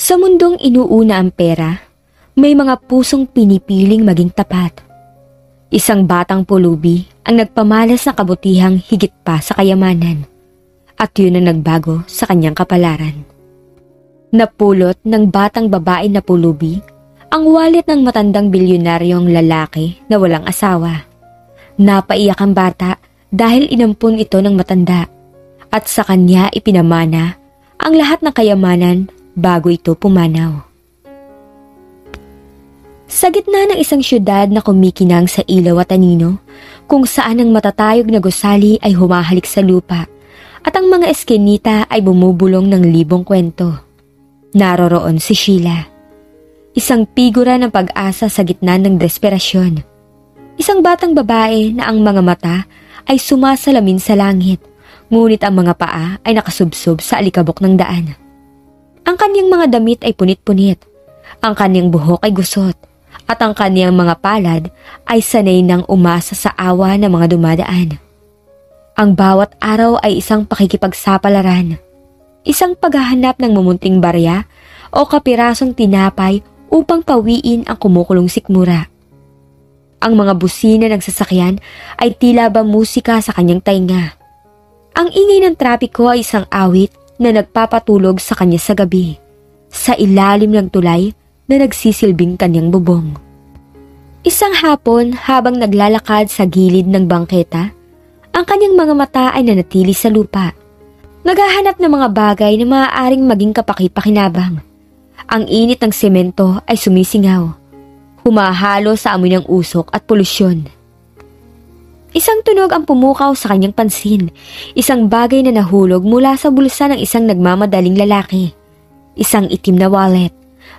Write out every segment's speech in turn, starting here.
Sa mundong inuuna ang pera, may mga pusong pinipiling maging tapat. Isang batang pulubi ang nagpamalas na kabutihang higit pa sa kayamanan, at yun ang nagbago sa kanyang kapalaran. Napulot ng batang babae na pulubi ang wallet ng matandang bilyonaryong lalaki na walang asawa. Napaiyak ang bata dahil inampun ito ng matanda, at sa kanya ipinamana ang lahat ng kayamanan bago ito pumanaw. Sa gitna ng isang syudad na kumikinang sa ilaw at anino, kung saan ang matatayog na gusali ay humahalik sa lupa at ang mga eskinita ay bumubulong ng libong kwento, naroroon si Sheila. Isang figura ng pag-asa sa gitna ng desperasyon. Isang batang babae na ang mga mata ay sumasalamin sa langit, ngunit ang mga paa ay nakasubsob sa alikabok ng daan. Ang kanyang mga damit ay punit-punit, ang kanyang buhok ay gusot, at ang kanyang mga palad ay sanay ng umasa sa awa ng mga dumadaan. Ang bawat araw ay isang pakikipagsapalaran, isang paghahanap ng mumunting barya o kapirasong tinapay upang pawiin ang kumukulong sikmura. Ang mga busina ng sasakyan ay tila ba musika sa kanyang tainga. Ang ingay ng trapiko ay isang awit na nagpapatulog sa kanya sa gabi, sa ilalim ng tulay na nagsisilbing kanyang bubong. Isang hapon habang naglalakad sa gilid ng bangketa, ang kanyang mga mata ay nanatili sa lupa. Naghahanap ng mga bagay na maaaring maging kapaki-pakinabang. Ang init ng semento ay sumisingaw, humahalo sa amoy ng usok at polusyon. Isang tunog ang pumukaw sa kanyang pansin, isang bagay na nahulog mula sa bulsa ng isang nagmamadaling lalaki. Isang itim na wallet,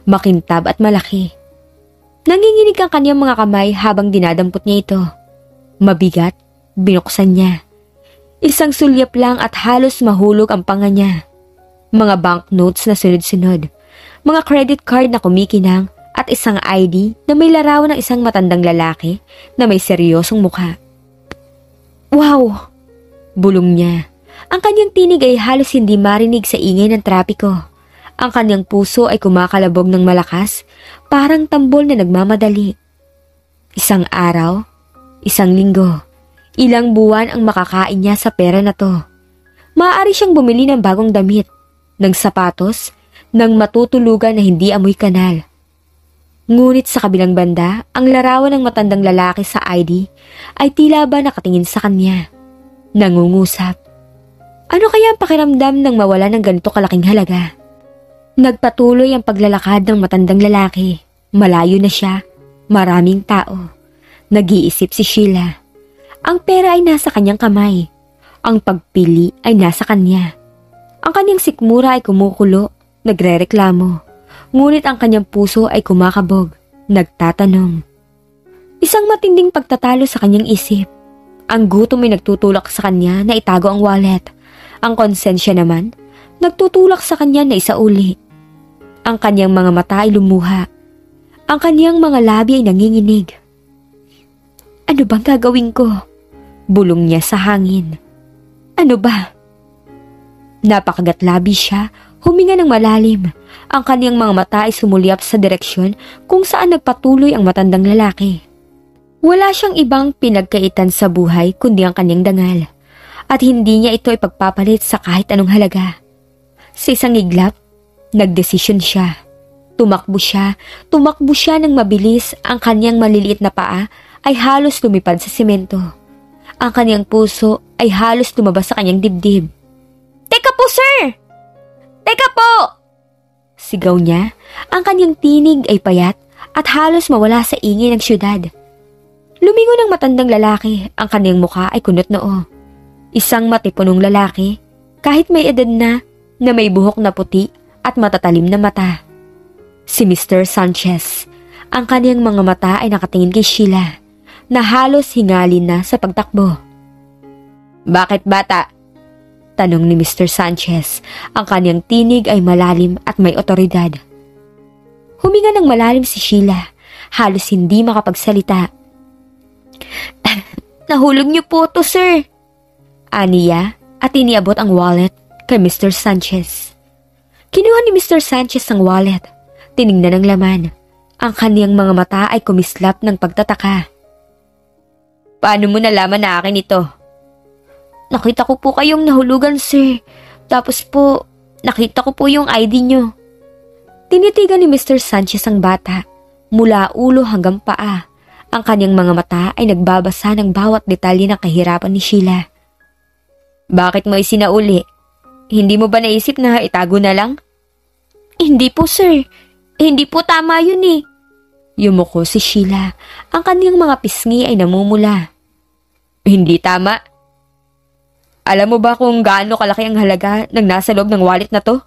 makintab at malaki. Nanginginig ang kanyang mga kamay habang dinadampot niya ito. Mabigat, binuksan niya. Isang sulyap lang at halos mahulog ang panga niya. Mga banknotes na sunod-sunod, mga credit card na kumikinang at isang ID na may larawan ng isang matandang lalaki na may seryosong mukha. Wow! Bulong niya. Ang kanyang tinig ay halos hindi marinig sa ingay ng trapiko. Ang kanyang puso ay kumakalabog ng malakas, parang tambol na nagmamadali. Isang araw, isang linggo, ilang buwan ang makakain niya sa pera na to. Maaari siyang bumili ng bagong damit, ng sapatos, ng matutulugan na hindi amoy kanal. Ngunit sa kabilang banda, ang larawan ng matandang lalaki sa ID ay tila ba nakatingin sa kanya. Nangungusap. Ano kaya ang pakiramdam ng mawala ng ganito kalaking halaga? Nagpatuloy ang paglalakad ng matandang lalaki. Malayo na siya. Maraming tao. Nag-iisip si Sheila. Ang pera ay nasa kanyang kamay. Ang pagpili ay nasa kanya. Ang kanyang sikmura ay kumukulo, nagrereklamo. Ngunit ang kanyang puso ay kumakabog, nagtatanong. Isang matinding pagtatalo sa kanyang isip. Ang gutom ay nagtutulak sa kanya na itago ang wallet. Ang konsensya naman, nagtutulak sa kanya na isauli. Ang kanyang mga mata ay lumuha. Ang kanyang mga labi ay nanginginig. Ano bang gagawin ko? Bulong niya sa hangin. Ano ba? Napakagatlabi siya, huminga ng malalim. Ang kaniyang mga mata ay sumulyap sa direksyon kung saan nagpatuloy ang matandang lalaki. Wala siyang ibang pinagkaitan sa buhay kundi ang kanyang dangal. At hindi niya ito ipagpapalit sa kahit anong halaga. Sa isang iglap, nagdesisyon siya. Tumakbo siya ng mabilis. Ang kanyang maliliit na paa ay halos lumipad sa simento. Ang kanyang puso ay halos lumabas sa kanyang dibdib. Teka po, sir! Teka po! Sigaw niya, ang kanyang tinig ay payat at halos mawala sa ingay ng syudad. Lumingon ang matandang lalaki, ang kanyang mukha ay kunot noo. Isang matipunong lalaki, kahit may edad na may buhok na puti at matatalim na mata. Si Mr. Sanchez, ang kanyang mga mata ay nakatingin kay Sheila, na halos hingalin na sa pagtakbo. Bakit bata? Tanong ni Mr. Sanchez. Ang kanyang tinig ay malalim at may otoridad. Huminga ng malalim si Sheila, halos hindi makapagsalita. Nahulog niyo po to, sir. Aniya at iniabot ang wallet kay Mr. Sanchez. Kinuha ni Mr. Sanchez ang wallet. Tiningnan ang laman. Ang kaniyang mga mata ay kumislap ng pagtataka. Paano mo nalaman na akin ito? Nakita ko po kayong nahulugan, sir. Tapos po, nakita ko po yung ID nyo. Tinitigan ni Mr. Sanchez ang bata. Mula ulo hanggang paa. Ang kanyang mga mata ay nagbabasa ng bawat detalye ng kahirapan ni Sheila. Bakit mo isinauli? Hindi mo ba naisip na itago na lang? Hindi po, sir. Hindi po tama yun eh. Yumuko si Sheila. Ang kaniyang mga pisngi ay namumula. Hindi tama. Alam mo ba kung gaano kalaki ang halaga ng nasa loob ng wallet na to?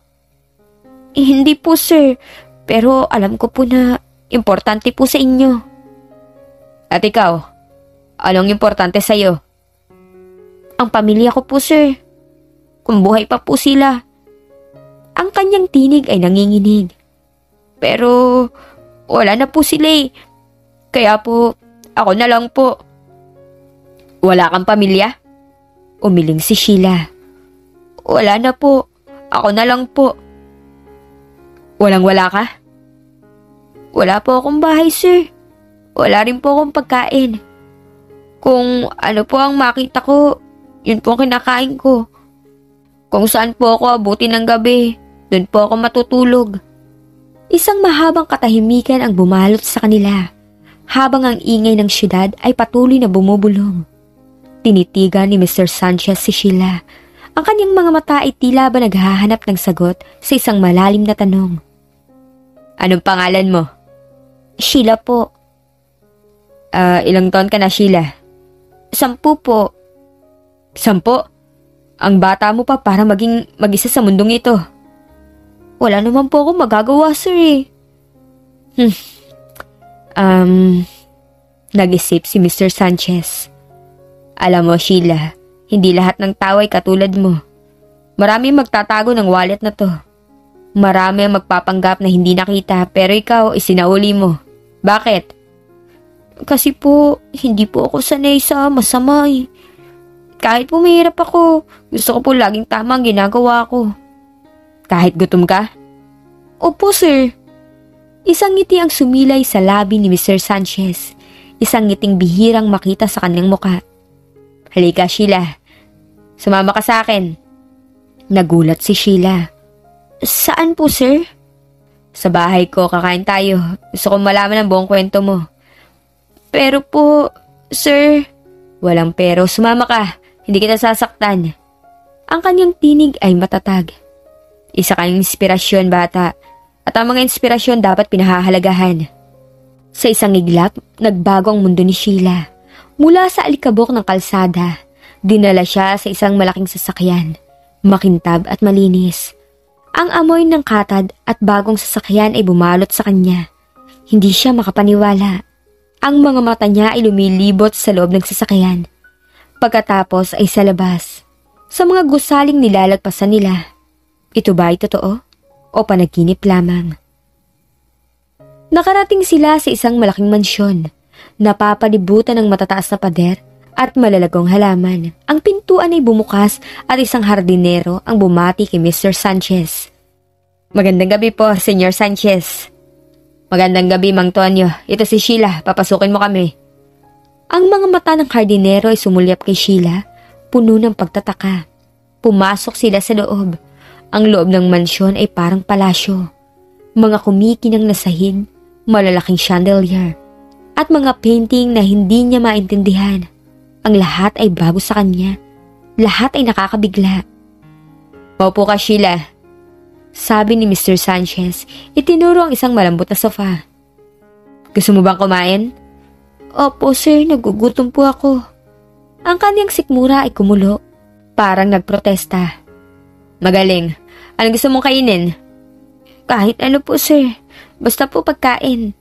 Hindi po, sir. Pero alam ko po na importante po sa inyo. At ikaw, anong importante sa'yo? Ang pamilya ko po, sir. Kung buhay pa po sila. Ang kanyang tinig ay nanginginig. Pero wala na po sila eh. Kaya po, ako na lang po. Wala kang pamilya? Umiling si Sheila. Wala na po. Ako na lang po. Walang-wala ka? Wala po akong bahay, sir. Wala rin po akong pagkain. Kung ano po ang makita ko, yun po ang kinakain ko. Kung saan po ako abutin ng gabi, dun po ako matutulog. Isang mahabang katahimikan ang bumalot sa kanila, habang ang ingay ng syudad ay patuloy na bumubulong. Tinitigan ni Mr. Sanchez si Sheila. Ang kanyang mga mata ay tila ba naghahanap ng sagot sa isang malalim na tanong. Anong pangalan mo? Sheila po. Ilang taon ka na, Sheila? 10 po. 10? Ang bata mo pa para maging mag-isa sa mundong ito. Wala naman po akong magagawa, sir eh. Nag-isip si Mr. Sanchez. Alam mo, Sheila, hindi lahat ng tao ay katulad mo. Marami magtatago ng wallet na to. Marami ang magpapanggap na hindi nakita pero ikaw isinauli mo. Bakit? Kasi po, hindi po ako sanay sa masama eh. Kahit po mahirap ako, gusto ko po laging tama ang ginagawa ko. Kahit gutom ka? Opo, sir. Isang ngiti ang sumilay sa labi ni Mr. Sanchez. Isang ngiting bihirang makita sa kanyang muka. Halika, Sheila. Sumama ka sa akin. Nagulat si Sheila. Saan po, sir? Sa bahay ko, kakain tayo. Gusto kong malaman ang buong kwento mo. Pero po, sir. Walang pero, sumama ka. Hindi kita sasaktan. Ang kanyang tinig ay matatag. Isa kang inspirasyon, bata. At ang mga inspirasyon dapat pinahahalagahan. Sa isang iglap, nagbago ang mundo ni Sheila. Mula sa alikabok ng kalsada, dinala siya sa isang malaking sasakyan. Makintab at malinis. Ang amoy ng katad at bagong sasakyan ay bumalot sa kanya. Hindi siya makapaniwala. Ang mga mata niya ay lumilibot sa loob ng sasakyan. Pagkatapos ay sa labas. Sa mga gusaling nilalagpasan nila. Ito ba ay totoo? O panaginip lamang? Nakarating sila sa isang malaking mansyon. Napapalibutan ng matataas na pader at malalagong halaman. Ang pintuan ay bumukas at isang hardinero ang bumati kay Mr. Sanchez. Magandang gabi po, Senyor Sanchez. Magandang gabi, Mang Tonyo. Ito si Sheila, papasukin mo kami. Ang mga mata ng hardinero ay sumulyap kay Sheila, puno ng pagtataka. Pumasok sila sa loob. Ang loob ng mansyon ay parang palasyo. Mga kumikinang na sahig, malalaking chandelier, at mga painting na hindi niya maintindihan. Ang lahat ay bago sa kanya. Lahat ay nakakabigla. Maupo ka, Sheila. Sabi ni Mr. Sanchez, itinuro ang isang malambot na sofa. Gusto mo bang kumain? Opo, sir, nagugutom po ako. Ang kanyang sikmura ay kumulo. Parang nagprotesta. Magaling. Anong gusto mong kainin? Kahit ano po, sir. Basta po pagkain.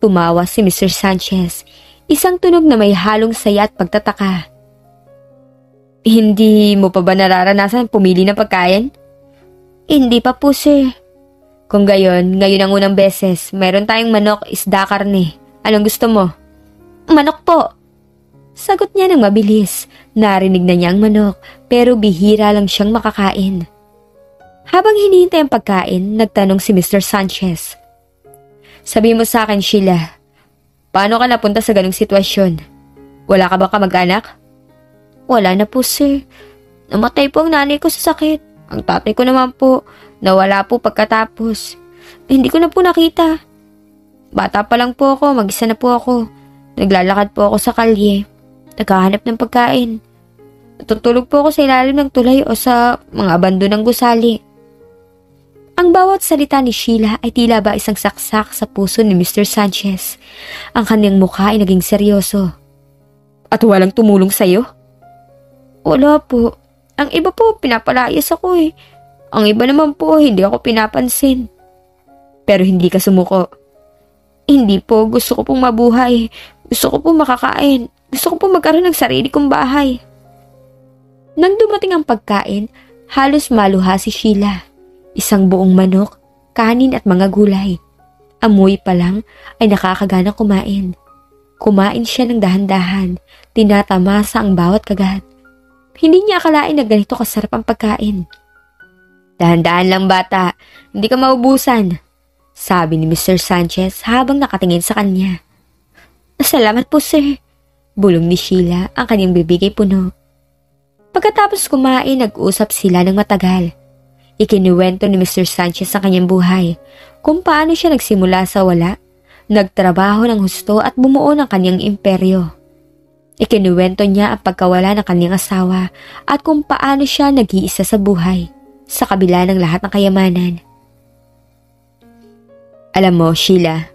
Tumawa si Mr. Sanchez. Isang tunog na may halong saya at pagtataka. Hindi mo pa ba nararanasan pumili ng pagkain? Hindi pa po, sir. Kung ngayon ang unang beses, mayroon tayong manok, isda, karne. Anong gusto mo? Manok po. Sagot niya ng mabilis. Narinig na niya ang manok, pero bihira lang siyang makakain. Habang hinihintay ang pagkain, nagtanong si Mr. Sanchez. Sabi mo sa akin, Sheila, paano ka napunta sa ganong sitwasyon? Wala ka ba kamag-anak? Wala na po, sir. Namatay po ang nanay ko sa sakit. Ang tatay ko naman po, nawala po pagkatapos. Hindi ko na po nakita. Bata pa lang po ako, mag-isa na po ako. Naglalakad po ako sa kalye. Naghahanap ng pagkain. Natutulog po ako sa ilalim ng tulay o sa mga abandonang gusali. Ang bawat salita ni Sheila ay tila ba isang saksak sa puso ni Mr. Sanchez. Ang kanyang mukha ay naging seryoso. At walang tumulong sa'yo? Wala po. Ang iba po, pinapalayas ako eh. Ang iba naman po, hindi ako pinapansin. Pero hindi ka sumuko. Hindi po, gusto ko pong mabuhay. Gusto ko pong makakain. Gusto ko pong magkaroon ng sarili kong bahay. Nang dumating ang pagkain, halos maluha si Sheila. Isang buong manok, kanin at mga gulay. Amoy pa lang ay nakakaganang kumain. Kumain siya ng dahan-dahan, tinatamasa ang bawat kagat. Hindi niya akalain na ganito kasarap ang pagkain. Dahan-dahan lang bata, hindi ka maubusan, sabi ni Mr. Sanchez habang nakatingin sa kanya. Salamat po sir, bulong ni Sheila ang kanyang bibig ay puno. Pagkatapos kumain, nag-usap sila ng matagal. Ikinuwento ni Mr. Sanchez ang kanyang buhay, kung paano siya nagsimula sa wala, nagtrabaho ng husto at bumuo ng kanyang imperyo. Ikinuwento niya ang pagkawala ng kanyang asawa at kung paano siya nag-iisa sa buhay, sa kabila ng lahat ng kayamanan. Alam mo, Sheila,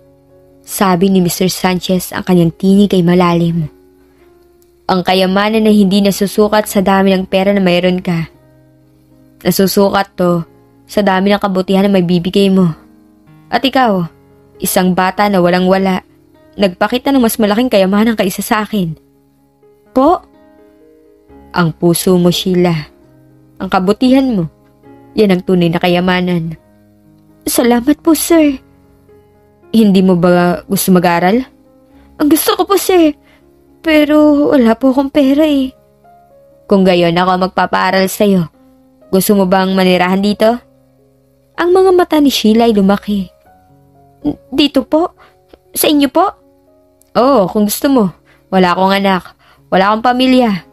sabi ni Mr. Sanchez ang kanyang tinig ay malalim. Ang kayamanan na hindi nasusukat sa dami ng pera na mayroon ka. Nasusukat to sa dami ng kabutihan na may bibigay mo. At ikaw, isang bata na walang-wala, nagpakita ng mas malaking kayamanan kaysa sa akin. Po? Ang puso mo, Sheila. Ang kabutihan mo. Yan ang tunay na kayamanan. Salamat po, sir. Hindi mo ba gusto mag-aral? Ang gusto ko po, sir. Pero wala po akong pera eh. Kung gayon ako magpapaaral sa'yo, gusto mo bang manirahan dito? Ang mga mata ni Sheila ay lumaki. Dito po? Sa inyo po? Oo, kung gusto mo. Wala akong anak. Wala akong pamilya.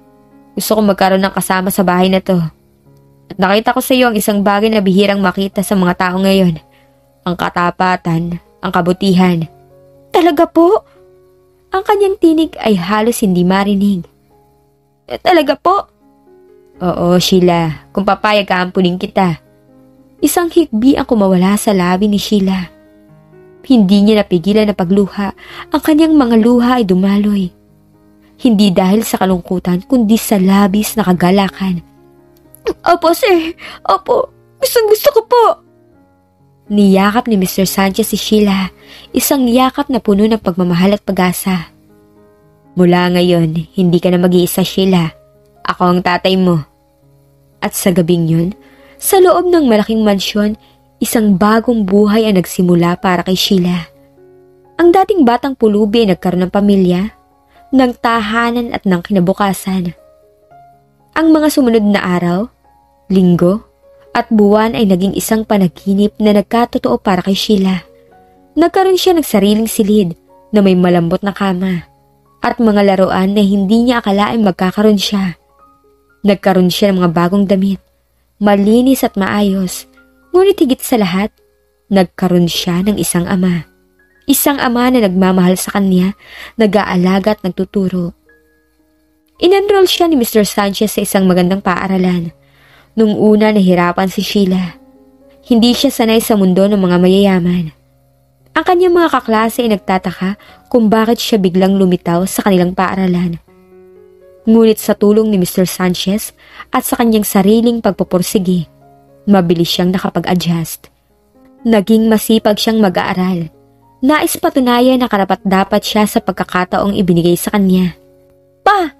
Gusto kong magkaroon ng kasama sa bahay na to. At nakita ko sa iyo ang isang bagay na bihirang makita sa mga tao ngayon. Ang katapatan, ang kabutihan. Talaga po? Ang kanyang tinig ay halos hindi marinig. Talaga po? Oo, Sheila. Kung papayag ka, ampunin kita. Isang hikbi ang kumawala sa labi ni Sheila. Hindi niya napigilan na pagluha. Ang kanyang mga luha ay dumaloy. Hindi dahil sa kalungkutan, kundi sa labis na kagalakan. Opo, sir. Opo. Gusto ko po. Niyakap ni Mr. Sanchez si Sheila, isang yakap na puno ng pagmamahal at pag-asa. Mula ngayon, hindi ka na mag-iisa, Sheila. Ako ang tatay mo. At sa gabing yun, sa loob ng malaking mansyon, isang bagong buhay ang nagsimula para kay Sheila. Ang dating batang pulubi ay nagkaroon ng pamilya, ng tahanan at ng kinabukasan. Ang mga sumunod na araw, linggo, at buwan ay naging isang panaginip na nagkatotoo para kay Sheila. Nagkaroon siya ng sariling silid na may malambot na kama at mga laruan na hindi niya akalaing magkakaroon siya. Nagkaroon siya ng mga bagong damit, malinis at maayos, ngunit higit sa lahat, nagkaroon siya ng isang ama. Isang ama na nagmamahal sa kanya, nag-aalaga at nagtuturo. Inenroll siya ni Mr. Sanchez sa isang magandang paaralan. Nung una nahirapan si Sheila. Hindi siya sanay sa mundo ng mga mayayaman. Ang kanyang mga kaklase ay nagtataka kung bakit siya biglang lumitaw sa kanilang paaralan. Ngunit sa tulong ni Mr. Sanchez at sa kanyang sariling pagpupursigi, mabilis siyang nakapag-adjust. Naging masipag siyang mag-aaral. Nais patunayan na karapat-dapat siya sa pagkakataong ibinigay sa kanya. Pa,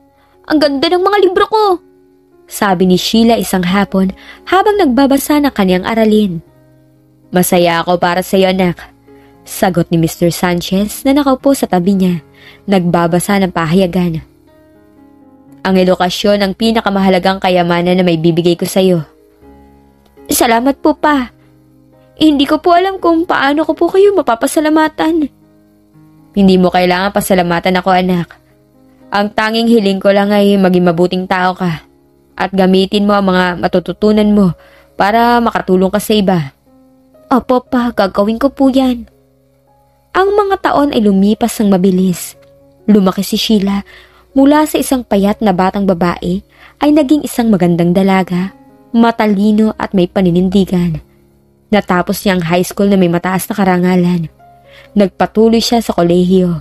ang ganda ng mga libro ko! Sabi ni Sheila isang hapon habang nagbabasa ng kanyang aralin. Masaya ako para sa iyo, anak. Sagot ni Mr. Sanchez na nakaupo sa tabi niya, nagbabasa ng pahayagan. Ang edukasyon ang pinakamahalagang kayamanan na may bibigay ko sa iyo. Salamat po, Pa. Hindi ko po alam kung paano ko po kayo mapapasalamatan. Hindi mo kailangan pasalamatan ako, anak. Ang tanging hiling ko lang ay maging mabuting tao ka at gamitin mo ang mga matututunan mo para makatulong ka sa iba. Opo, Pa, gagawin ko po yan. Ang mga taon ay lumipas ng mabilis. Lumaki si Sheila mula sa isang payat na batang babae ay naging isang magandang dalaga, matalino at may paninindigan. Natapos niya ang high school na may mataas na karangalan. Nagpatuloy siya sa kolehiyo.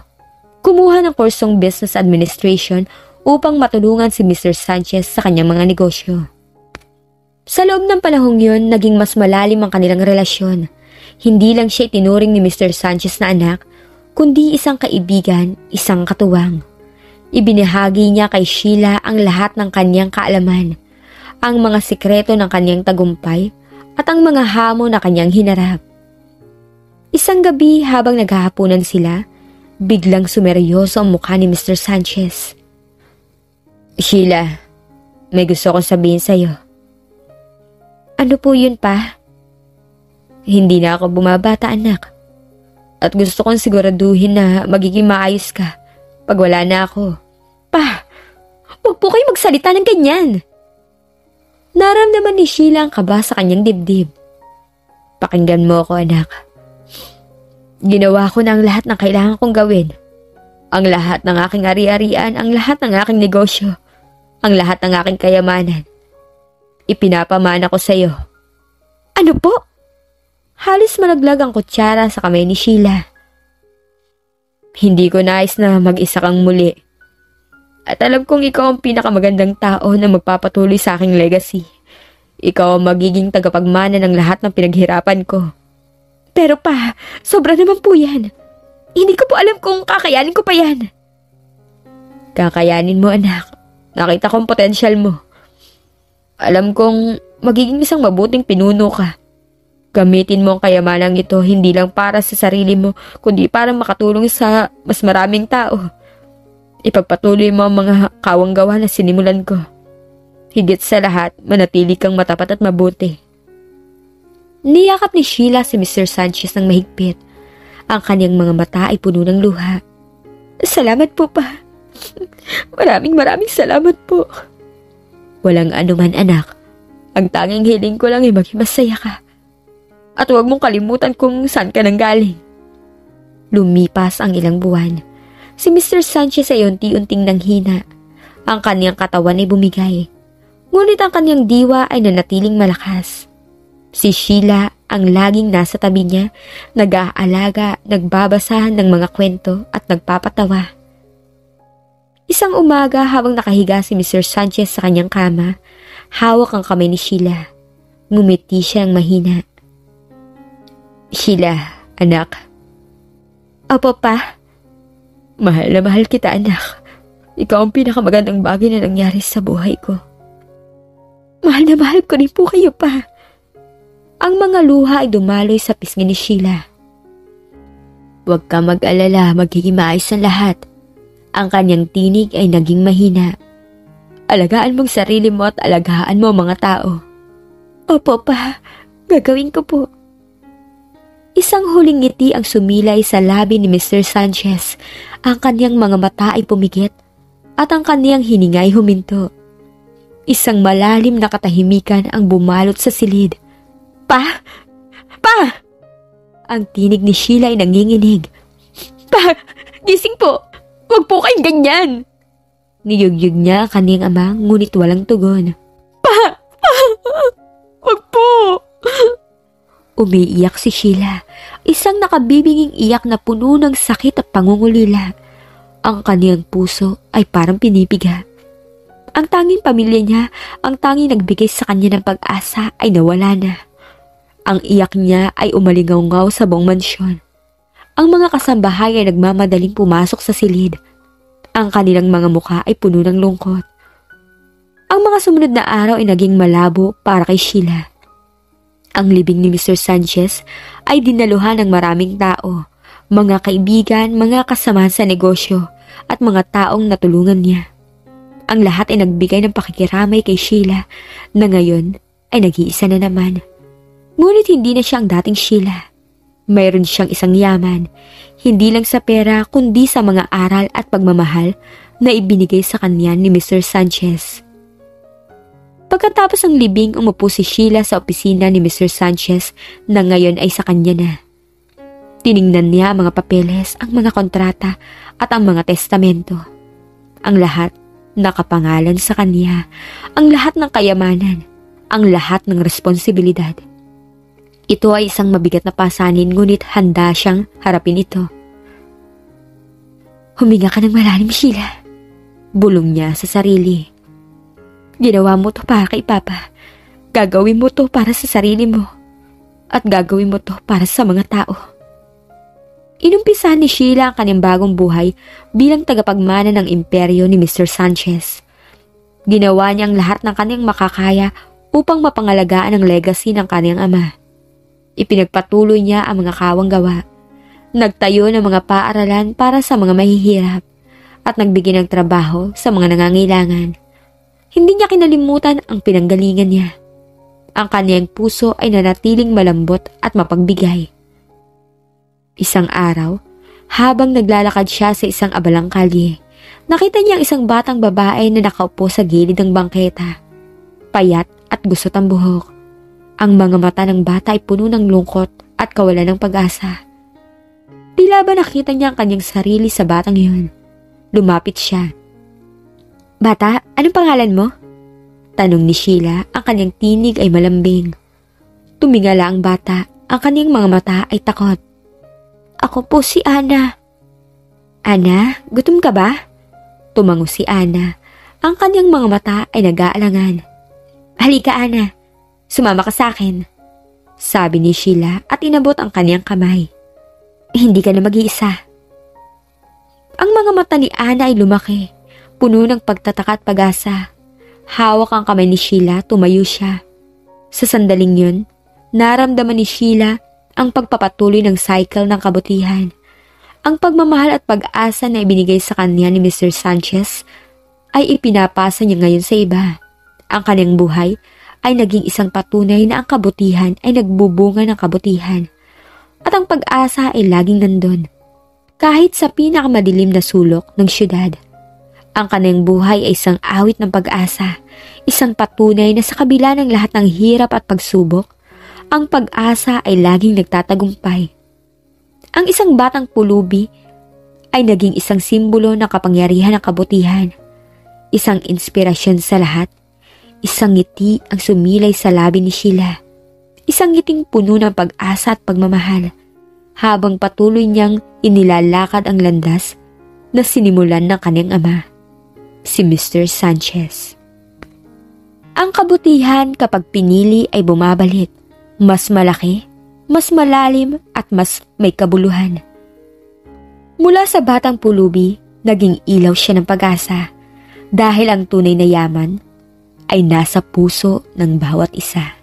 Kumuha ng kursong business administration upang matulungan si Mr. Sanchez sa kanyang mga negosyo. Sa loob ng panahong yun, naging mas malalim ang kanilang relasyon. Hindi lang siya itinuring ni Mr. Sanchez na anak, kundi isang kaibigan, isang katuwang. Ibinahagi niya kay Sheila ang lahat ng kanyang kaalaman, ang mga sikreto ng kanyang tagumpay at ang mga hamon na kanyang hinarap. Isang gabi habang naghahapunan sila, biglang sumeryoso ang mukha ni Mr. Sanchez. Sheila, may gusto kong sabihin sa'yo. Ano po yun, Pa? Hindi na ako bumabata, anak. At gusto kong siguraduhin na magiging maayos ka pag wala na ako. Pa, huwag po kayo magsalita ng ganyan. Naramdaman ni Sheila ang kaba sa kanyang dibdib. Pakinggan mo ako, anak. Ginawa ko na ang lahat ng kailangan kong gawin. Ang lahat ng aking ari-arian, ang lahat ng aking negosyo, ang lahat ng aking kayamanan. Ipinapamana ko sa iyo. Ano po? Halos malaglag ang kutsara sa kamay ni Sheila. Hindi ko nais na mag-isa kang muli. At alam kong ikaw ang pinakamagandang tao na magpapatuloy sa aking legacy. Ikaw ang magiging tagapagmana ng lahat ng pinaghirapan ko. Pero Pa, sobra naman po yan. Hindi ko po alam kung kakayanin ko pa yan. Kakayanin mo, anak. Nakita ko ang potensyal mo. Alam kong magiging isang mabuting pinuno ka. Gamitin mo ang kayamanang ito hindi lang para sa sarili mo, kundi para makatulong sa mas maraming tao. Ipagpatuloy mo ang mga kawang gawa na sinimulan ko. Higit sa lahat, manatili kang matapat at mabuti. Niyakap ni Sheila si Mr. Sanchez ng mahigpit. Ang kanyang mga mata ay puno ng luha. Salamat po, Pa. Maraming salamat po. Walang anuman, anak. Ang tanging hiling ko lang ay maging masaya ka. At huwag mong kalimutan kung saan ka nanggaling. Lumipas ang ilang buwan. Si Mr. Sanchez ay unti-unting nanghina. Ang kanyang katawan ay bumigay. Ngunit ang kanyang diwa ay nanatiling malakas. Si Sheila ang laging nasa tabi niya, nag-aalaga, nagbabasahan ng mga kwento at nagpapatawa. Isang umaga habang nakahiga si Mr. Sanchez sa kanyang kama, hawak ang kamay ni Sheila. Ngumiti siya ng mahina. Sheila, anak. Opo, Pa. Mahal na mahal kita, anak. Ikaw ang pinakamagandang bagay na nangyari sa buhay ko. Mahal na mahal ko rin po kayo, Pa. Ang mga luha ay dumaloy sa pisngi ni Sheila. Huwag ka mag-alala, magiging maayos ang lahat. Ang kanyang tinig ay naging mahina. Alagaan mong sarili mo at alagaan mo ang mga tao. Opo, Pa. Gagawin ko po. Isang huling ngiti ang sumilay sa labi ni Mr. Sanchez. Ang kanyang mga mata ay pumikit at ang kanyang hininga ay huminto. Isang malalim na katahimikan ang bumalot sa silid. Pa! Pa! Ang tinig ni Sheila ay nanginginig. Pa! Gising po! Huwag po kayong ganyan! Niyugyug niya ang kanyang ama ngunit walang tugon. Pa! Pa! Huwag po! Umiiyak si Sheila. Isang nakabibinging iyak na puno ng sakit at pangungulila. Ang kanyang puso ay parang pinipiga. Ang tanging pamilya niya, ang tanging nagbigay sa kanya ng pag-asa ay nawala na. Ang iyak niya ay umalingaw-ngaw sa buong mansyon. Ang mga kasambahay ay nagmamadaling pumasok sa silid. Ang kanilang mga mukha ay puno ng lungkot. Ang mga sumunod na araw ay naging malabo para kay Sheila. Ang libing ni Mr. Sanchez ay dinaluhan ng maraming tao, mga kaibigan, mga kasamahan sa negosyo, at mga taong natulungan niya. Ang lahat ay nagbigay ng pakikiramay kay Sheila na ngayon ay nag-iisa na naman. Ngunit hindi na siya ang dating Sheila. Mayroon siyang isang yaman, hindi lang sa pera kundi sa mga aral at pagmamahal na ibinigay sa kanya ni Mr. Sanchez. Pagkatapos ng libing, umupo si Sheila sa opisina ni Mr. Sanchez na ngayon ay sa kanya na. Tiningnan niya ang mga papeles, ang mga kontrata at ang mga testamento. Ang lahat nakapangalan sa kanya, ang lahat ng kayamanan, ang lahat ng responsibilidad. Ito ay isang mabigat na pasanin ngunit handa siyang harapin ito. Huminga ka ng malalim, Sheila. Bulong niya sa sarili. Ginawa mo to para kay Papa. Gagawin mo to para sa sarili mo. At gagawin mo to para sa mga tao. Inumpisa ni Sheila ang kanyang bagong buhay bilang tagapagmana ng imperyo ni Mr. Sanchez. Ginawa niya ang lahat ng kanyang makakaya upang mapangalagaan ang legacy ng kanyang ama. Ipinagpatuloy niya ang mga kawang gawa. Nagtayo ng mga paaralan para sa mga mahihirap at nagbigay ng trabaho sa mga nangangailangan. Hindi niya kinalimutan ang pinanggalingan niya. Ang kanyang puso ay nanatiling malambot at mapagbigay. Isang araw, habang naglalakad siya sa isang abalang kalye, nakita niya ang isang batang babae na nakaupo sa gilid ng bangketa. Payat at gusot ang buhok. Ang mga mata ng bata ay puno ng lungkot at kawalan ng pag-asa. Tila ba nakita niya ang kanyang sarili sa batang iyon? Lumapit siya. Bata, anong pangalan mo? Tanong ni Sheila, ang kanyang tinig ay malambing. Tumingala ang bata, ang kanyang mga mata ay takot. Ako po si Ana. Ana, gutom ka ba? Tumango si Ana, ang kanyang mga mata ay nag-aalangan. Halika Ana, sumama ka sa akin. Sabi ni Sheila at inabot ang kanyang kamay. Hindi ka na mag-iisa. Ang mga mata ni Ana ay lumaki. Puno ng pagtataka at pag-asa. Hawak ang kamay ni Sheila, tumayo siya. Sa sandaling yun, naramdaman ni Sheila ang pagpapatuloy ng cycle ng kabutihan. Ang pagmamahal at pag-asa na ibinigay sa kanya ni Mr. Sanchez ay ipinapasa niya ngayon sa iba. Ang kanyang buhay ay naging isang patunay na ang kabutihan ay nagbubunga ng kabutihan. At ang pag-asa ay laging nandun. Kahit sa pinakamadilim na sulok ng syudad. Ang kanyang buhay ay isang awit ng pag-asa, isang patunay na sa kabila ng lahat ng hirap at pagsubok, ang pag-asa ay laging nagtatagumpay. Ang isang batang pulubi ay naging isang simbolo ng kapangyarihan ng kabutihan, isang inspirasyon sa lahat, isang ngiti ang sumilay sa labi ni Sheila, isang ngiting puno ng pag-asa at pagmamahal, habang patuloy niyang inilalakad ang landas na sinimulan ng kanyang ama. Si Mr. Sanchez. Ang kabutihan kapag pinili ay bumabalik, mas malaki, mas malalim at mas may kabuluhan. Mula sa batang pulubi, naging ilaw siya ng pag-asa dahil ang tunay na yaman ay nasa puso ng bawat isa.